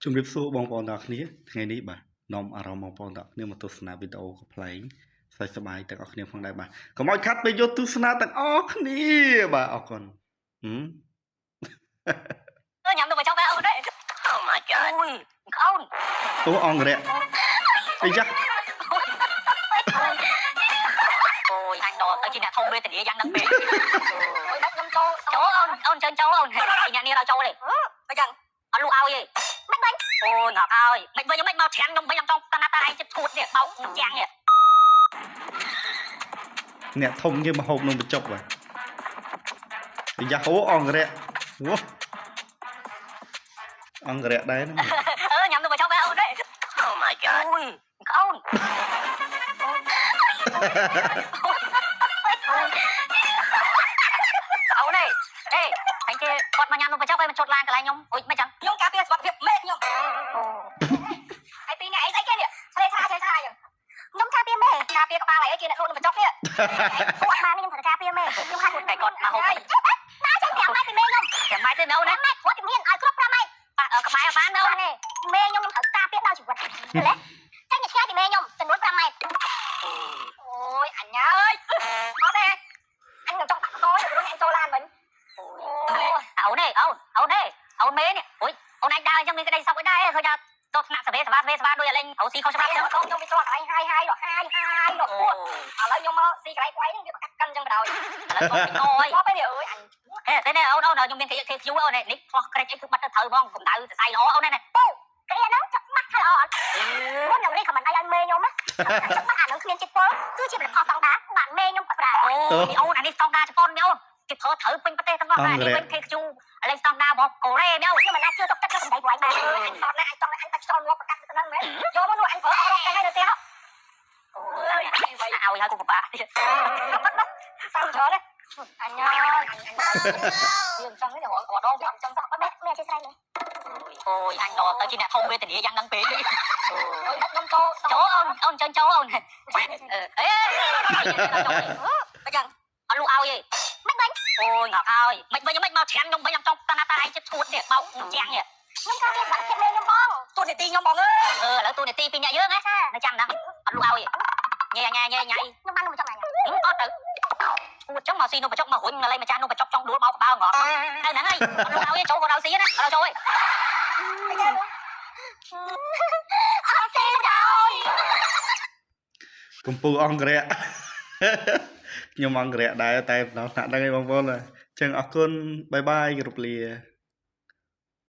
ជំរាបសួរបងប្អូនទាំងអស់គ្នាថ្ងៃនេះបាទនាំអារម្មណ៍បងប្អូនទាំងអស់គ្នាមកទស្សនាវីដេអូកំ pl ែងសើចសប្បាយទាំងអស់គ្នាផងដែរបាទកុំឲ្យខាត់ពេលយកទស្សនាទាំងអស់គ្នាបាទអរគុណញ៉ាំទៅមកចង់បែអូនទេ Oh my god អូយអូនអូអង្គរៈអីយ៉ាអូយអញដល់ទៅជាអ្នកធំវេទនាយ៉ាងហ្នឹងពេកអូយដឹកខ្ញុំចូលអូនជើញចូលអូនអ្នកនេះដល់ចូលទេអញ្ចឹងអត់លក់ឲ្យទេមិនបាញ់អូនអត់ឲ្យមិនវិញមិនមកច្រាំងខ្ញុំវិញខ្ញុំចង់តាណាតាឯងចិត្តឈួតនេះបោកចាំងនេះអ្នកធំជាមហូបនឹងបញ្ចុកបាទអីយ៉ាអូអង្គរៈអូអង្គរៈដែរហ្នឹងញ៉ាំទៅមកចង់បែអូនទេ Oh my god អូយអូនអូនអេអញគេគាត់មកញ៉ាំនំបញ្ចុកឲ្យមកជត់ឡានកន្លែងខ្ញុំអុយមិនចឹងខ្ញុំការពារសុខភាពមេខ្ញុំហើយពីរនាក់អីស្អីគេនេះឆ្លេឆាយើងខ្ញុំការពារមេការពារក្បាលអីគេអ្នកខ្លួននំបញ្ចុកនេះពួកបានខ្ញុំត្រូវការពារមេខ្ញុំខាត់តែគាត់មកហូបណាចាំ5ម៉ែត្រពីមេខ្ញុំ5ម៉ែត្រទេនៅណាគាត់ជំនាញឲ្យគ្រប់5ម៉ែត្រខ្មែរបាននៅនេះមេខ្ញុំត្រូវការពារដល់ជីវិតណាចាញ់ឆ្ងាយពីមេខ្ញុំចំនួន5ម៉ែត្រអូយអញអើយអត់ទេអញនឹងចង់ដាក់កយព្រោះអញចូលឡានវិញអូនទេអូនមេនេះអូយអូនឯងដើរអញ្ចឹងមានក្តីសុខឯដែរឃើញថាទៅថ្នាក់សវេសបាដូចលេងអូស៊ីខុសច្បាប់ខ្ញុំខ្ញុំវាចូលកន្លែងហាយដល់ពួតឥឡូវខ្ញុំមកស៊ីកន្លែងខ្វៃហ្នឹងវាប្រកាសកិនអញ្ចឹងបណ្ដោយឥឡូវខ្ញុំទៅពេលនេះអើយអញទេអូនខ្ញុំមាន KQ អូននេះឆ្លោះក្រេចអីគឺបាត់ទៅត្រូវហ្មងកម្ដៅសរសៃល្អអូននេះពូគេហ្នឹងចាប់បាត់ទៅល្អអត់មុននឹងនេះខមមិនអីឲ្យមេខ្ញុំណាចាប់បាត់អានឹងគ្មានចិត្តពលគឺជាផលិតផលស្តង់ដារបានមេខ្ញុំគាត់ប្រើអូនអានេះស្តង់ដារជប៉ុននេះអូនគេធ្វើត្រូវពេញប្រទេសទាំងអស់ហើយនេះវិញ KQ ឥឡូវស្តង់ដាររបស់កូរ៉េនេះខ្ញុំមិនអាចជឿទុកចិត្តសម្ដីព្រោះឯងបានអញថតណាអញចង់ឲ្យអញបាច់ចូលងាប់ប្រកាសទៅហ្នឹងមែនយកមកនោះអញប្រើអរ៉ុបទៅឲ្យនៅផ្ទះអូយឲ្យហើយគូបបាទៀតសាំច្រើនទេអញយើងចង់នេះរងគាត់ដងខ្ញុំចង់សោះអត់មែនមានជាស្រ័យទេអូយអញដល់ទៅជាអ្នកធំវេទនាយ៉ាងហ្នឹងពេកអូយដឹកខ្ញុំចូលអូនជើញចូលអូនអេអញ្ចឹងអត់លក់ឲ្យទេមិនបាញ់អូយអត់ឲ្យមិនវិញមិនមកច្រាំងខ្ញុំវិញខ្ញុំចង់តាណាតាឯងចិត្តឈួតនេះបោកចាំងនេះខ្ញុំការពារសុខភាពមេខ្ញុំបងទូនីតិខ្ញុំបងឥឡូវទូនីតិពីអ្នកយើងណានៅចាំហ្នឹងអត់លក់ឲ្យញ៉ៃខ្ញុំបាននំបញ្ចុកណាអត់ទៅឈួតចឹងមកស៊ីនំបញ្ចុកមករុញមកលេងម្ចាស់នំបញ្ចុកចង់ដួលមកក្បាលងល់ទៅហ្នឹងហើយអត់លក់ឲ្យចូលគាត់ឲ្យស៊ីណាចូលចូលអត់ស៊ីដល់កំពូលអង្គរៈខ្ញុំអង្គរៈដែរតែដល់ថ្នាក់ហ្នឹងឯងបងប្អូនអញ្ចឹងអរគុណបាយបាយគ្រប់លា